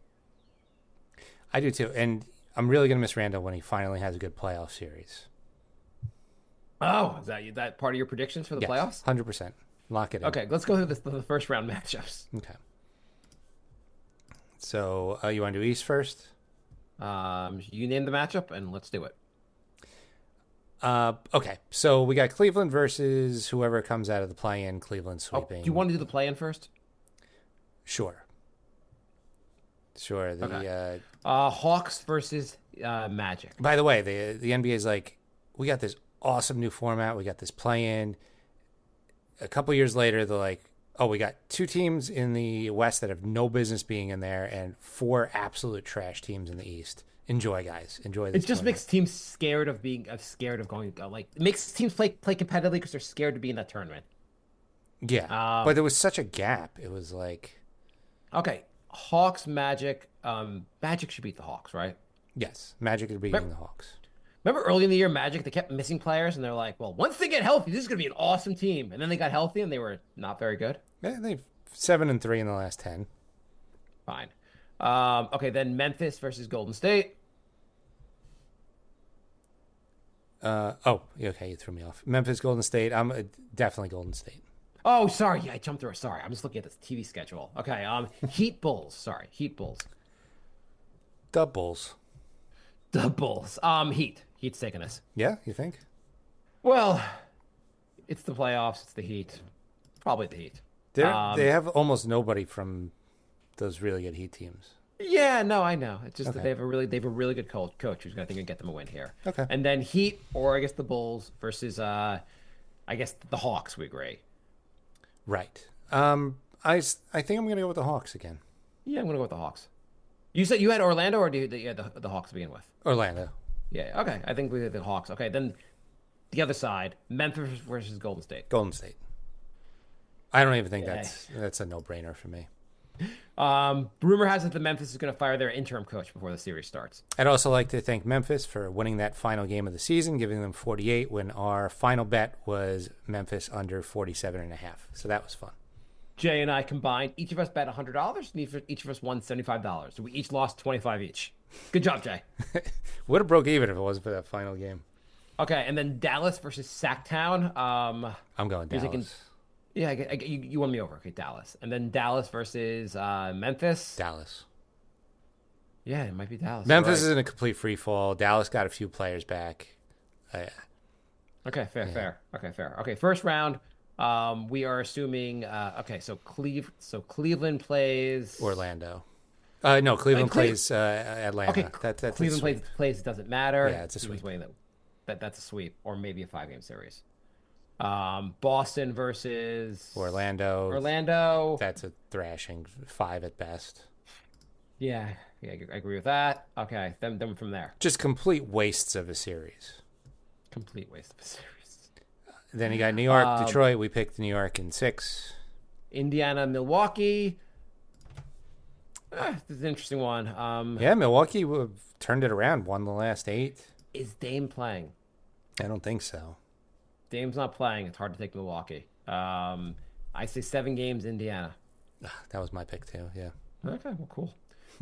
I do too, and I'm really going to miss Randall when he finally has a good playoff series. Oh, is that part of your predictions for the playoffs? 100%. Lock it in. Okay, let's go through the first round matchups. Okay. So you want to do East first? You name the matchup, and let's do it. Okay, so we got Cleveland versus whoever comes out of the play-in. Cleveland sweeping. Do you want to do the play-in first? Sure. Okay. Hawks versus Magic. By the way, the NBA is like, we got this awesome new format. We got this play-in. A couple years later, they're like, oh, we got 2 teams in the West that have no business being in there and 4 absolute trash teams in the East. Enjoy, guys. Enjoy this. It just makes teams scared of going. Like, it makes teams play competitively because they're scared to be in that tournament. Yeah, but there was such a gap. It was like, okay, Hawks, Magic. Magic should beat the Hawks, right? Yes, Magic are beating the Hawks. Remember early in the year, Magic, they kept missing players, and they're like, well, once they get healthy, this is going to be an awesome team. And then they got healthy, and they were not very good. Yeah, they've 7-3 in the last 10. Fine. Okay, then Memphis versus Golden State. Okay, you threw me off. Memphis, Golden State. I'm definitely Golden State. Oh, sorry. Yeah, I jumped through. Sorry. I'm just looking at this TV schedule. Okay. Heat Bulls. Sorry. Heat Bulls. The Bulls. The Bulls. Heat. Heat's taking us. Yeah, you think? Well, it's the playoffs. It's the Heat. Probably the Heat. They have almost nobody from those really good Heat teams. Yeah, no, I know. It's just Okay. that they have a really good coach who's gonna get them a win here. Okay. And then Heat, or I guess the Bulls versus I guess the Hawks. We agree. Right. I think I'm gonna go with the Hawks again. Yeah, I'm gonna go with the Hawks. You said you had Orlando, or you had the Hawks to begin with? Orlando. Yeah. Okay. I think we had the Hawks. Okay. Then the other side, Memphis versus Golden State. Golden State. I don't even think Yeah. that's a no-brainer for me. Rumor has it that Memphis is going to fire their interim coach before the series starts. I'd also like to thank Memphis for winning that final game of the season, giving them 48 when our final bet was Memphis under 47.5. So that was fun. Jay and I combined, each of us bet $100, and each of us won $75. So we each lost 25 each. Good job, Jay. Would have broke even if it wasn't for that final game. Okay, and then Dallas versus Sacktown. I'm going Here's Dallas. like yeah, you won me over. Okay, Dallas. And then Dallas versus Memphis. Dallas. Yeah, it might be Dallas. Memphis You're is in a complete free fall. Dallas got a few players back. Okay, fair. Okay, fair. Okay, first round. We are assuming. Okay, so Cleveland plays Orlando. No, Cleveland Cle- plays Atlanta. Okay, That's a Cleveland sweep. plays. It doesn't matter. Yeah, it's a Cleveland's sweep. winning that's a sweep, or maybe a 5-game series. Boston versus Orlando. Orlando. That's a thrashing, 5 at best. Yeah, I agree with that. Okay, then from there, Just complete wastes of a series. complete waste of a series. Then you got New York, Detroit. We picked New York in 6. Indiana, Milwaukee. This is an interesting one. Yeah, Milwaukee turned it around, won the last 8. Is Dame playing? I don't think so. Dame's not playing. It's hard to take Milwaukee. I say 7 games, Indiana. That was my pick too. Yeah. Okay, well, cool.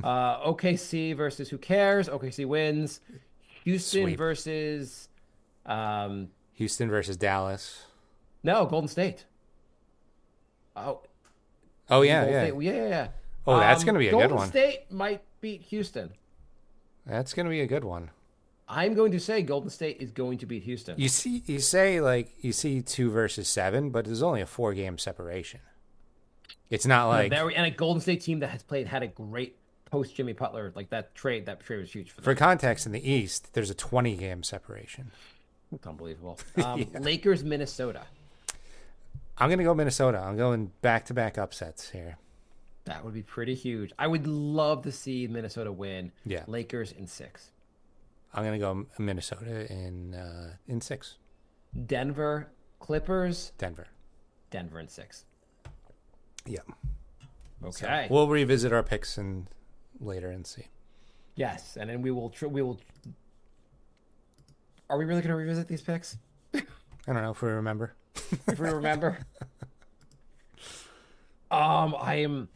OKC versus who cares? OKC wins. Houston Sweep. versus Houston versus Dallas. no, Golden State. Oh, Oh yeah, Golden yeah. State. Yeah. Oh, that's gonna be a good Golden one. State might beat Houston. That's gonna be a good one. I'm going to say Golden State is going to beat Houston. You see 2 versus 7, but there's only a 4-game separation. It's not like And a Golden State team that had a great post Jimmy Butler, like that trade. That trade was huge for them. for context in the East. There's a 20-game separation. It's unbelievable. Lakers, Minnesota. I'm gonna go Minnesota. I'm going back-to-back upsets here. That would be pretty huge. I would love to see Minnesota win. Yeah. Lakers in 6. I'm gonna go Minnesota in 6. Denver, Clippers. Denver. Denver in 6. Yeah. Okay. We'll revisit our picks later and see. Yes, and then we will. Are we really going to revisit these picks? I don't know if we remember. If we remember. I'm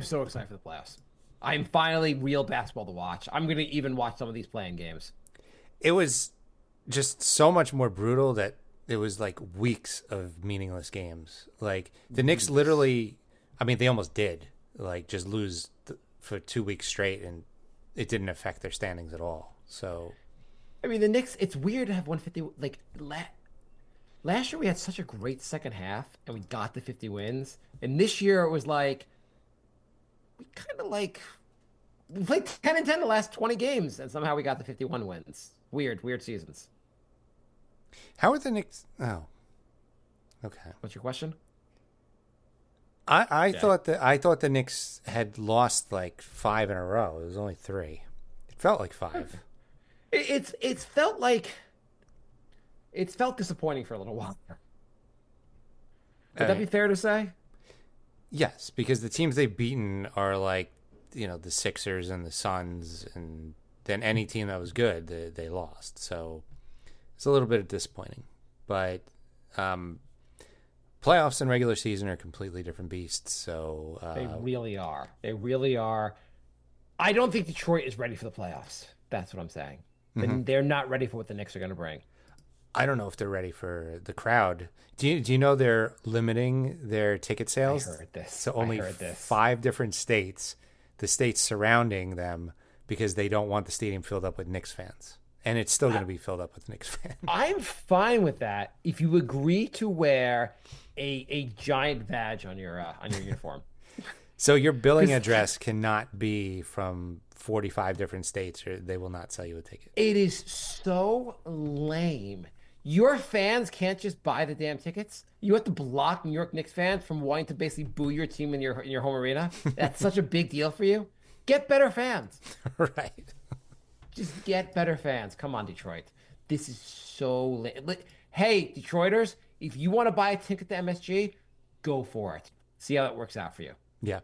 so excited for the playoffs. I'm finally real basketball to watch. I'm going to even watch some of these playing games. It was just so much more brutal that it was like weeks of meaningless games. Like the Knicks literally, I mean, they almost did like just lose for 2 weeks straight, and it didn't affect their standings at all. So, I mean, the Knicks, it's weird to have 150. Like, last year we had such a great second half, and we got the 50 wins. And this year it was like, we kind of like, we played 10-10 the last 20 games, and somehow we got the 51 wins. Weird seasons. how are the Knicks? Oh, okay. What's your question? I thought the Knicks had lost like 5 in a row. It was only 3. It felt like 5. It's felt disappointing for a little while. Would that be fair to say? Yes, because the teams they've beaten are like, the Sixers and the Suns, and then any team that was good, they lost. So it's a little bit disappointing. But playoffs and regular season are completely different beasts. So They really are. They really are. I don't think Detroit is ready for the playoffs. That's what I'm saying. then they're not ready for what the Knicks are going to bring. I don't know if they're ready for the crowd. Do you know they're limiting their ticket sales? I heard this. So only I heard this. 5 different states, the states surrounding them, because they don't want the stadium filled up with Knicks fans. And it's still going to be filled up with Knicks fans. I'm fine with that if you agree to wear a giant badge on your uniform. So your billing address cannot be from 45 different states, or they will not sell you a ticket. It is so lame. Your fans can't just buy the damn tickets. You have to block New York Knicks fans from wanting to basically boo your team in your home arena. That's such a big deal for you. Get better fans. Right. Just get better fans. Come on, Detroit. This is so lame. Hey, Detroiters, if you want to buy a ticket to MSG, go for it. See how that works out for you. Yeah.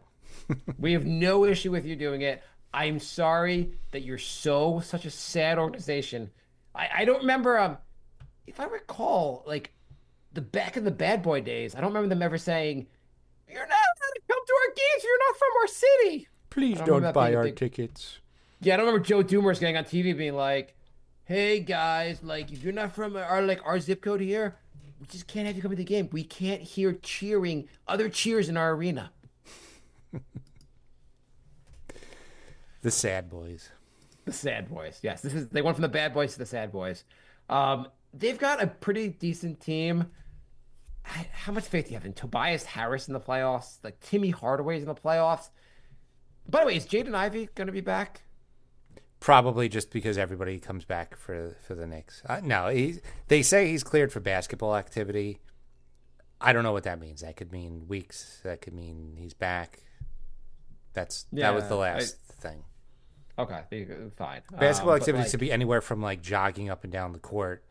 We have no issue with you doing it. I'm sorry that you're such a sad organization. I don't remember, if I recall, like back in the Bad Boy days, I don't remember them ever saying, "You're not allowed to come to our games. You're not from our city." Please I don't don't remember that buy being a our big- tickets. Yeah, I don't remember Joe Dumers getting on TV being like, "Hey guys, like if you're not from our zip code here, we just can't have you come to the game. We can't hear cheering, other cheers in our arena." The sad boys. The Sad Boys. Yes, they went from the Bad Boys to the Sad Boys. They've got a pretty decent team. How much faith do you have in Tobias Harris in the playoffs? Like Timmy Hardaway's in the playoffs. By the way, is Jaden Ivey going to be back? Probably just because everybody comes back for the Knicks. No, they say he's cleared for basketball activity. I don't know what that means. That could mean weeks. That could mean he's back. That was the last thing. Okay, fine. Basketball But, activity like, should be anywhere from like jogging up and down the court.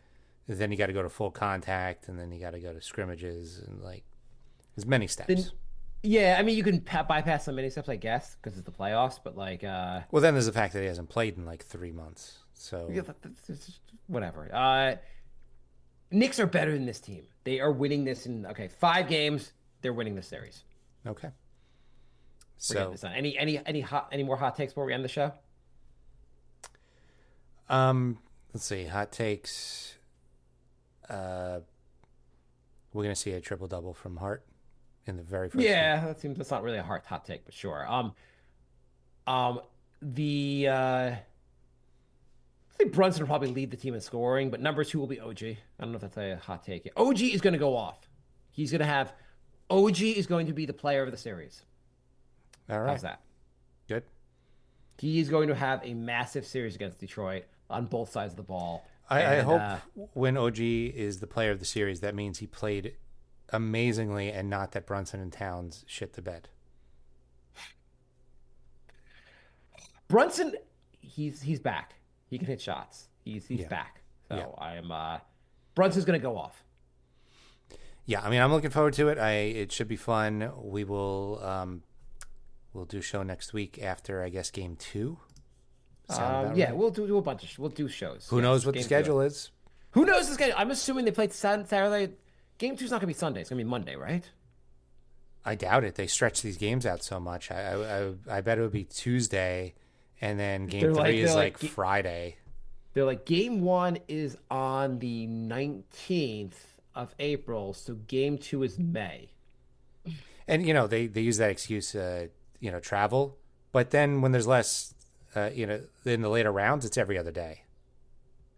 Then you got to go to full contact, and then you got to go to scrimmages, and like there's many steps. yeah, I mean you can bypass some mini steps, I guess, because it's the playoffs. But like, Well, then there's the fact that he hasn't played in like 3 months. So it's just whatever. Knicks are better than this team. They are winning this in 5 games. They're winning this series. okay. We're getting So this done. Any more hot takes before we end the show? let's see. Hot takes. We're gonna see a triple double from Hart in the very first. Yeah, that's not really a hot take, but sure. I think Brunson will probably lead the team in scoring, but number 2 will be OG. I don't know if that's a hot take. OG is going to go off. OG is going to be the player of the series. All right. How's that? Good. He is going to have a massive series against Detroit on both sides of the ball. I hope when OG is the player of the series, that means he played amazingly and not that Brunson and Towns shit the bed. Brunson, he's back. He can hit shots. He's back. So Yeah. I am. Brunson's going to go off. Yeah, I mean, I'm looking forward to it. It should be fun. We will we'll do a show next week after, I guess, game 2. Sound about Yeah, right? we'll do a bunch of we'll do shows. Who Yes, knows what the game schedule 2. is? Who knows the schedule? I'm assuming they played Saturday. Game 2's not going to be Sunday. It's going to be Monday, right? I doubt it. They stretch these games out so much. I bet it would be Tuesday, and then game 3 is like Friday. They're like, game 1 is on the 19th of April, so game 2 is May. And, they use that excuse, travel. But then when there's less, in the later rounds, it's every other day.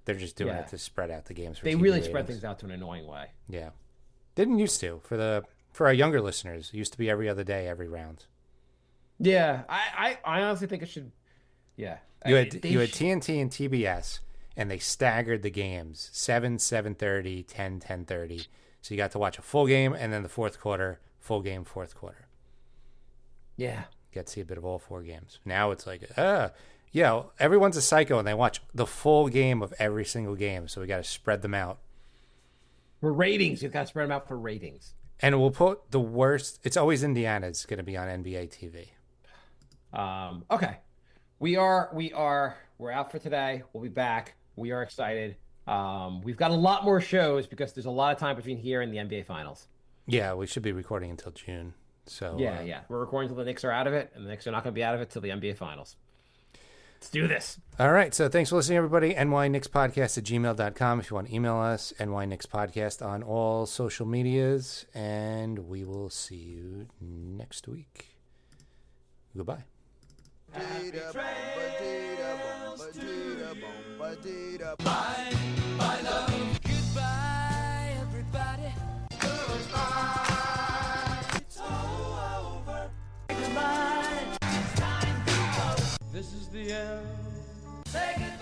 They're just doing Yeah. it to spread out the games. They TV really ratings. spread things out to an annoying way. Yeah. Didn't used to. For our younger listeners, it used to be every other day, every round. Yeah, I honestly think it should. Yeah, You had They you had sh- TNT and TBS, and they staggered the games 7, 7:30, 10, 10:30. So you got to watch a full game, and then the fourth quarter, full game, fourth quarter. Yeah, Get to see a bit of all 4 games. Now it's like, everyone's a psycho, and they watch the full game of every single game. So we got to spread them out. for ratings, you've got to spread them out for ratings. And we'll put the worst. It's always Indiana. It's going to be on NBA TV. Okay, we're out for today. We'll be back. We are excited. We've got a lot more shows because there's a lot of time between here and the NBA Finals. Yeah, we should be recording until June. So Yeah. We're recording until the Knicks are out of it, and the Knicks are not going to be out of it till the NBA Finals. Let's do this. All right. So thanks for listening, everybody. nyknickspodcast@gmail.com if you want to email us. nyknickspodcast on all social medias. And we will see you next week. Goodbye. Goodbye, everybody. It's all over. Goodbye. It's time to go. This is the end. Say goodbye.